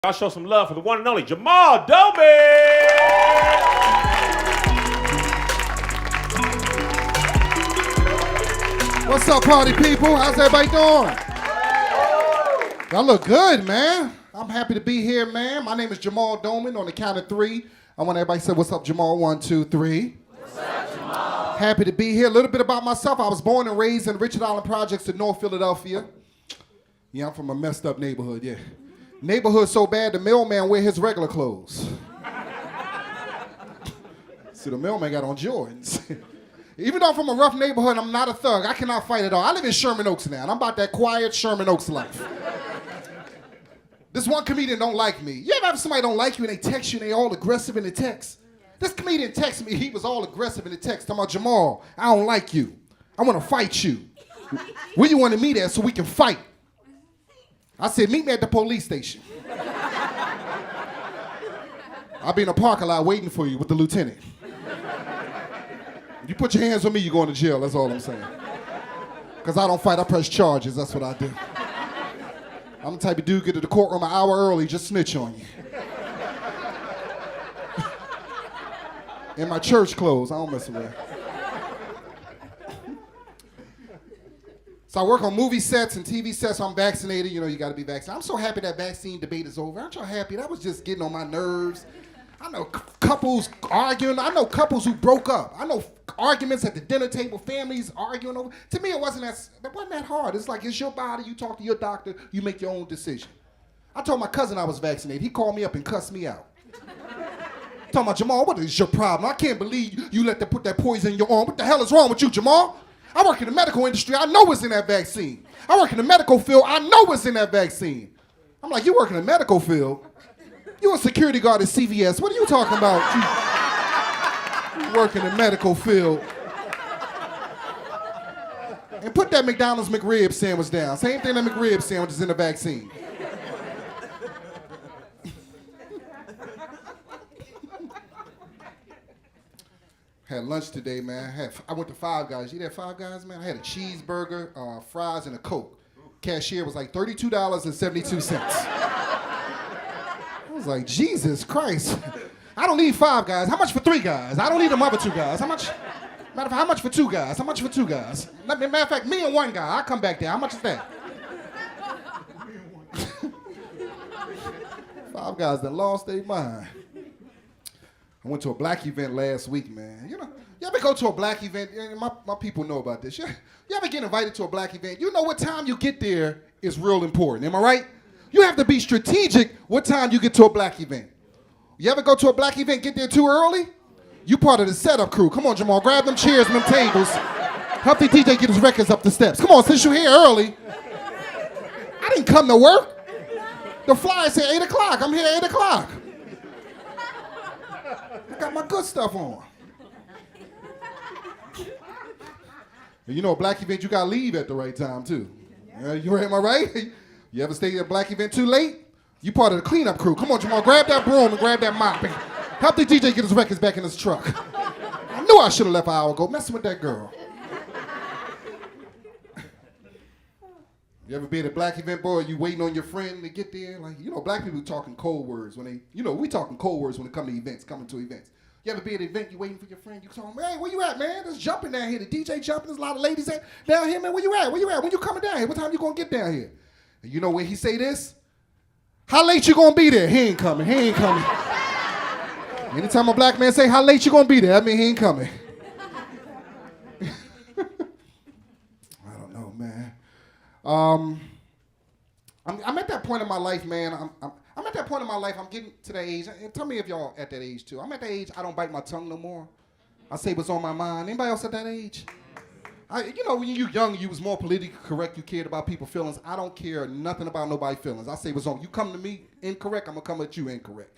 I'll show some love for the one and only Jamal Doman. What's up, party people? How's everybody doing? Y'all look good, man. I'm happy to be here, man. My name is Jamal Doman. On the count of three, I want everybody to say, what's up, Jamal? 1, 2, 3. What's up, Jamal? Happy to be here. A little bit about myself. I was born and raised in the Richard Island Projects in North Philadelphia. Yeah, I'm from a messed up neighborhood, yeah. Neighborhood so bad, the mailman wear his regular clothes. See, the mailman got on Jordans. Even though I'm from a rough neighborhood, I'm not a thug. I cannot fight at all. I live in Sherman Oaks now, and I'm about that quiet Sherman Oaks life. This one comedian don't like me. You ever have somebody don't like you and they text you and they all aggressive in the text? This comedian texted me, he was all aggressive in the text, talking about, Jamal, I don't like you. I want to fight you. Where you want to meet at so we can fight? I said, meet me at the police station. I'll be in a parking lot waiting for you with the lieutenant. If you put your hands on me, you're going to jail, that's all I'm saying. Because I don't fight, I press charges, that's what I do. I'm the type of dude get to the courtroom an hour early, just snitch on you. In my church clothes, I don't mess around. So I work on movie sets and TV sets, so I'm vaccinated. You know, you gotta be vaccinated. I'm so happy that vaccine debate is over. Aren't y'all happy? That was just getting on my nerves. I know couples arguing. I know couples who broke up. I know arguments at the dinner table, families arguing over. To me, it wasn't that hard. It's like, it's your body. You talk to your doctor. You make your own decision. I told my cousin I was vaccinated. He called me up and cussed me out. Talking about, Jamal, what is your problem? I can't believe you let them put that poison in your arm. What the hell is wrong with you, Jamal? I work in the medical industry. I know what's in that vaccine. I work in the medical field. I know what's in that vaccine. I'm like, you work in the medical field? You a security guard at CVS. What are you talking about? You work in the medical field. And put that McDonald's McRib sandwich down. Same thing that McRib sandwich is in the vaccine. Had lunch today, man. I went to Five Guys. You eat at Five Guys, man? I had a cheeseburger, fries, and a Coke. Cashier was like $32.72. I was like, Jesus Christ. I don't need Five Guys. How much for 3 guys? I don't need them other 2 guys. How much? Matter of fact, how much for 2 guys? How much for 2 guys? Matter of fact, me and 1 guy. I'll come back there. How much is that? Five Guys that lost their mind. I went to a black event last week, man. You know, you ever go to a black event? My people know about this. You ever get invited to a black event? You know what time you get there is real important. Am I right? You have to be strategic what time you get to a black event. You ever go to a black event, get there too early? You part of the setup crew. Come on, Jamal, grab them chairs and them tables. Help the DJ get his records up the steps. Come on, since you're here early. I didn't come to work. The flyer said 8 o'clock. I'm here at 8 o'clock. I got my good stuff on. And you know, a black event, you gotta leave at the right time, too. You am I right? You ever stay at a black event too late? You part of the cleanup crew. Come on, Jamal, grab that broom and grab that mop. And help the DJ get his records back in his truck. I knew I should have left an hour ago, messing with that girl. You ever been at a black event, boy, you waiting on your friend to get there? Like, you know, black people talking code words when they, you know, we talking code words when it come to events, coming to events. You ever be at an event, you waiting for your friend, you talking, hey, where you at, man? There's jumping down here. The DJ jumping, there's a lot of ladies down here, man. Where you at? Where you at? When you coming down here? What time you gonna get down here? And you know when he say this? How late you gonna be there? He ain't coming, he ain't coming. Anytime a black man say, how late you gonna be there? I mean, he ain't coming. I don't know, man. I'm at that point in my life, man. I'm at that point in my life, I'm getting to that age. And tell me if y'all at that age, too. I'm at that age, I don't bite my tongue no more. I say what's on my mind. Anybody else at that age? You know, when you were young, you was more politically correct. You cared about people's feelings. I don't care nothing about nobody's feelings. I say what's on. You come to me incorrect, I'm going to come at you incorrect.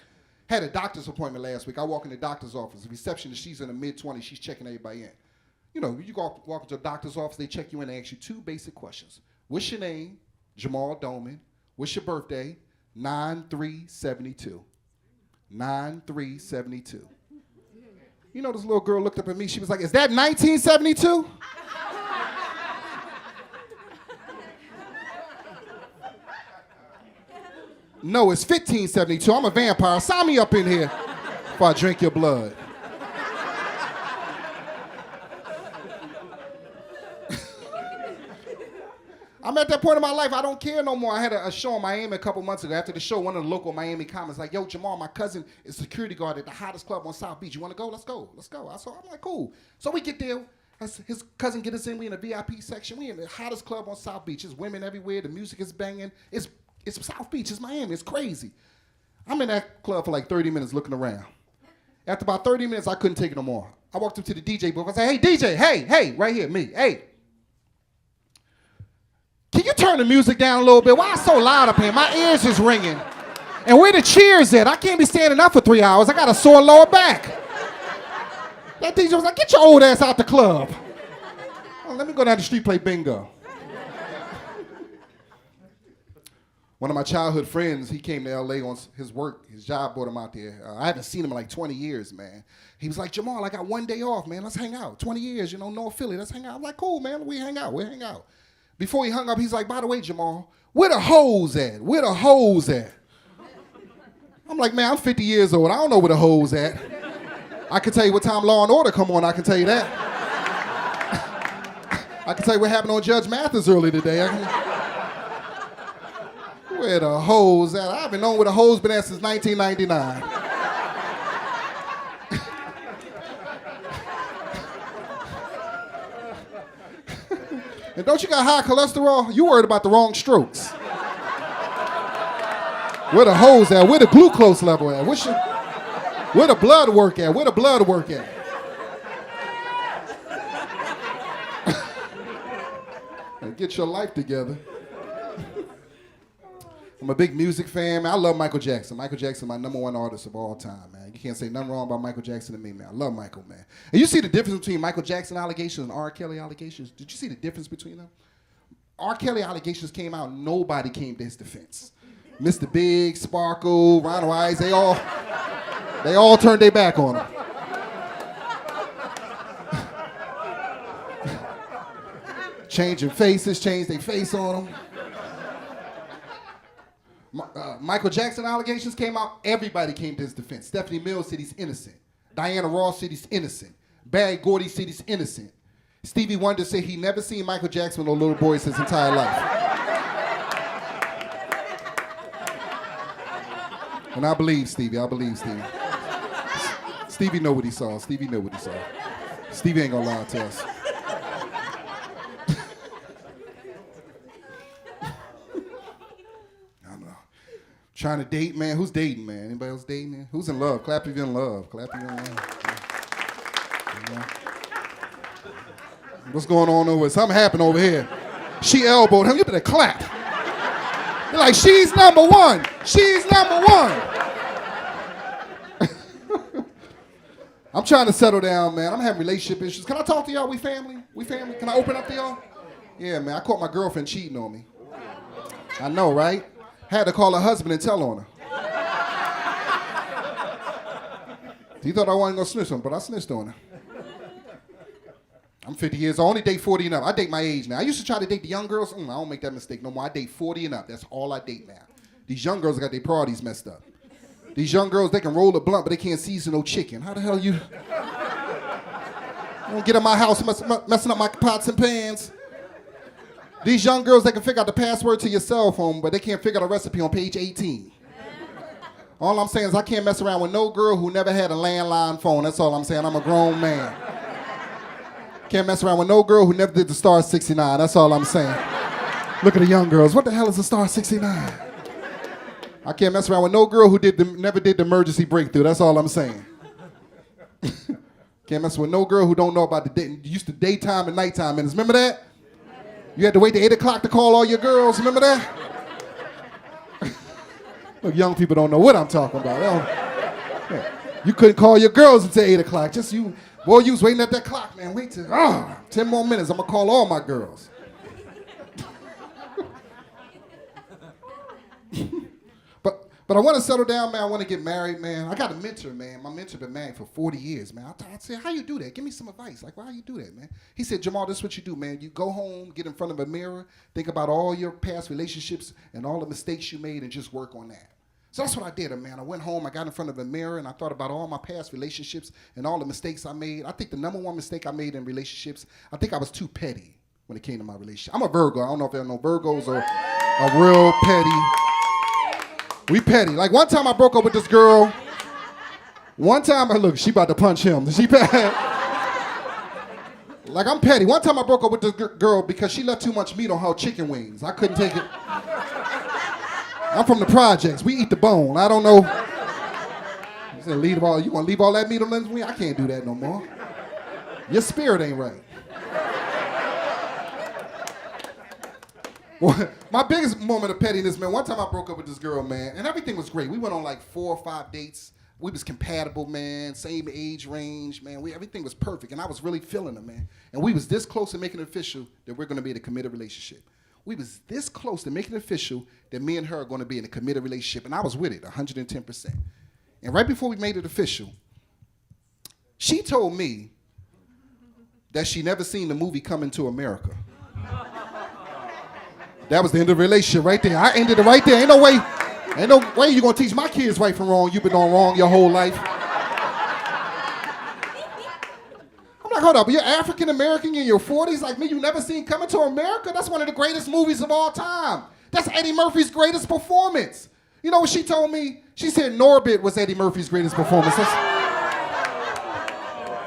Had a doctor's appointment last week. I walk in the doctor's office. The receptionist, she's in the mid-20s. She's checking everybody in. You know, you walk into a doctor's office, they check you in and ask you 2 basic questions. What's your name? Jamal Doman. What's your birthday? 9/3/72. 9/3/72. You know, this little girl looked up at me. She was like, is that 1972? No, it's 1572. I'm a vampire. Sign me up in here before I drink your blood. I'm at that point in my life, I don't care no more. I had a show in Miami a couple months ago. After the show, one of the local Miami comics like, yo, Jamal, my cousin is security guard at the hottest club on South Beach. You want to go? Let's go. Let's go. I'm like, cool. So we get there. His cousin get us in. We in the VIP section. We in the hottest club on South Beach. There's women everywhere. The music is banging. It's South Beach. It's Miami. It's crazy. I'm in that club for like 30 minutes looking around. After about 30 minutes, I couldn't take it no more. I walked up to the DJ booth. I said, hey, DJ, hey, right here, me, hey. Can you turn the music down a little bit? Why it's so loud up here? My ears is ringing. And where the cheers at? I can't be standing up for 3 hours. I got a sore lower back. That DJ was like, get your old ass out the club. Oh, let me go down the street, play bingo. One of my childhood friends, he came to LA on his work. His job brought him out there. I haven't seen him in like 20 years, man. He was like, Jamal, I got one day off, man. Let's hang out. 20 years, North Philly. Let's hang out. I'm like, cool, man. We hang out. Before he hung up, he's like, by the way, Jamal, where the hoes at? Where the hoes at? I'm like, man, I'm 50 years old. I don't know where the hoes at. I can tell you what time Law and Order come on. I can tell you that. I can tell you what happened on Judge Mathis early today. Where the hoes at? I've been knowing where the hoes been at since 1999. And don't you got high cholesterol? You worried about the wrong strokes. Where the hoes at? Where the glucose level at? Where the blood work at? Where the blood work at? And get your life together. I'm a big music fan, man. I love Michael Jackson. Michael Jackson, my #1 artist of all time, man. You can't say nothing wrong about Michael Jackson to me, man. I love Michael, man. And you see the difference between Michael Jackson allegations and R. Kelly allegations? Did you see the difference between them? R. Kelly allegations came out, nobody came to his defense. Mr. Big, Sparkle, Ronald Wise, they all turned their back on him. Changing faces, changed their face on him. Michael Jackson allegations came out, everybody came to his defense. Stephanie Mills said he's innocent. Diana Ross said he's innocent. Barry Gordy said he's innocent. Stevie Wonder said he never seen Michael Jackson with no little boys his entire life. And I believe Stevie. Stevie know what he saw. Stevie ain't gonna lie to us. Trying to date, man. Who's dating, man? Anybody else dating, man? Who's in love? Clap if you're in love. What's going on over here? Something happened over here. She elbowed him. You better clap. They're like, she's number one. She's number one. I'm trying to settle down, man. I'm having relationship issues. Can I talk to y'all? We family? Can I open up to y'all? Yeah, man. I caught my girlfriend cheating on me. I know, right? Had to call her husband and tell on her. He thought I wasn't gonna snitch on her, but I snitched on her. I'm 50 years old, I only date 40 and up. I date my age now. I used to try to date the young girls. I don't make that mistake no more. I date 40 and up. That's all I date now. These young girls got their priorities messed up. These young girls, they can roll a blunt, but they can't season no chicken. How the hell you don't get in my house messing up my pots and pans? These young girls, they can figure out the password to your cell phone, but they can't figure out a recipe on page 18. All I'm saying is I can't mess around with no girl who never had a landline phone. That's all I'm saying. I'm a grown man. Can't mess around with no girl who never did the Starz 69. That's all I'm saying. Look at the young girls. What the hell is the Starz 69? I can't mess around with no girl who never did the emergency breakthrough. That's all I'm saying. Can't mess with no girl who don't know about used to daytime and nighttime minutes. Remember that? You had to wait till 8 o'clock to call all your girls. Remember that? Look, young people don't know what I'm talking about. You couldn't call your girls until 8 o'clock. Just you. Boy, you was waiting at that clock, man. Wait till 10 more minutes. I'm going to call all my girls. But I want to settle down, man. I want to get married, man. I got a mentor, man. My mentor been married for 40 years, man. I said, how you do that? Give me some advice. Like, why you do that, man? He said, Jamal, this is what you do, man. You go home, get in front of a mirror, think about all your past relationships and all the mistakes you made, and just work on that. So that's what I did, man. I went home, I got in front of a mirror, and I thought about all my past relationships and all the mistakes I made. I think the number one mistake I made in relationships, I think I was too petty when it came to my relationship. I'm a Virgo. I don't know if there are no Virgos or real petty. We petty. Like one time I broke up with this girl. One time, look, she about to punch him. She like I'm petty. One time I broke up with this girl because she left too much meat on her chicken wings. I couldn't take it. I'm from the projects. We eat the bone. I don't know. You said you want to leave all that meat on the wing? I can't do that no more. Your spirit ain't right. Well, my biggest moment of pettiness, man, one time I broke up with this girl, man, and everything was great. We went on like 4 or 5 dates. We was compatible, man, same age range, man. Everything was perfect, and I was really feeling her, man. And we was this close to making it official that we're going to be in a committed relationship. We was this close to making it official that me and her are going to be in a committed relationship, and I was with it 110%. And right before we made it official, she told me that she never seen the movie Coming to America. That was the end of the relationship right there. I ended it right there. Ain't no way you're going to teach my kids right from wrong. You've been doing wrong your whole life. Like, hold up, you're African American in your 40s like me, you never seen Coming to America? That's one of the greatest movies of all time. That's Eddie Murphy's greatest performance. You know what she told me? She said Norbit was Eddie Murphy's greatest performance.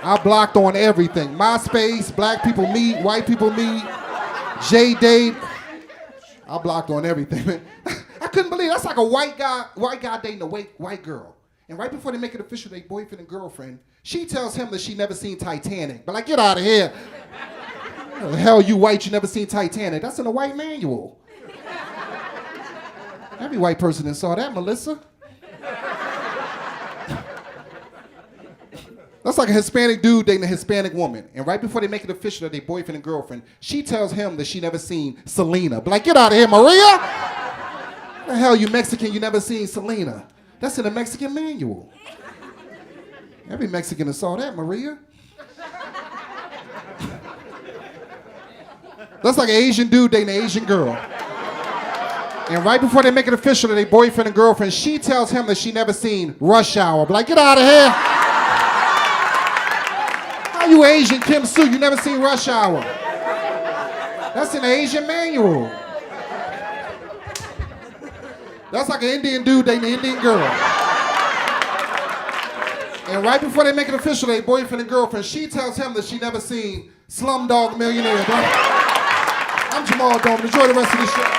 I blocked on everything. MySpace, Black People Meet, White People Meet, J-Date. I blocked on everything, man. I couldn't believe it. That's like a white guy dating a white girl. And right before they make it official, they boyfriend and girlfriend, she tells him that she never seen Titanic. But like, get out of here. The hell you white, you never seen Titanic. That's in a white manual. Every white person that saw that, Melissa. That's like a Hispanic dude dating a Hispanic woman. And right before they make it official that they boyfriend and girlfriend, she tells him that she never seen Selena. But like, get out of here, Maria. The hell you Mexican, you never seen Selena. That's in a Mexican manual. Every Mexican that saw that, Maria. That's like an Asian dude dating an Asian girl. And right before they make it official that they boyfriend and girlfriend, she tells him that she never seen Rush Hour. But like, get out of here. How you Asian, Kim Soo, you never seen Rush Hour? That's in the Asian manual. That's like an Indian dude dating an Indian girl. And right before they make it official, they boyfriend and girlfriend, she tells him that she never seen Slumdog Millionaire. I'm Jamal Doman. Enjoy the rest of the show.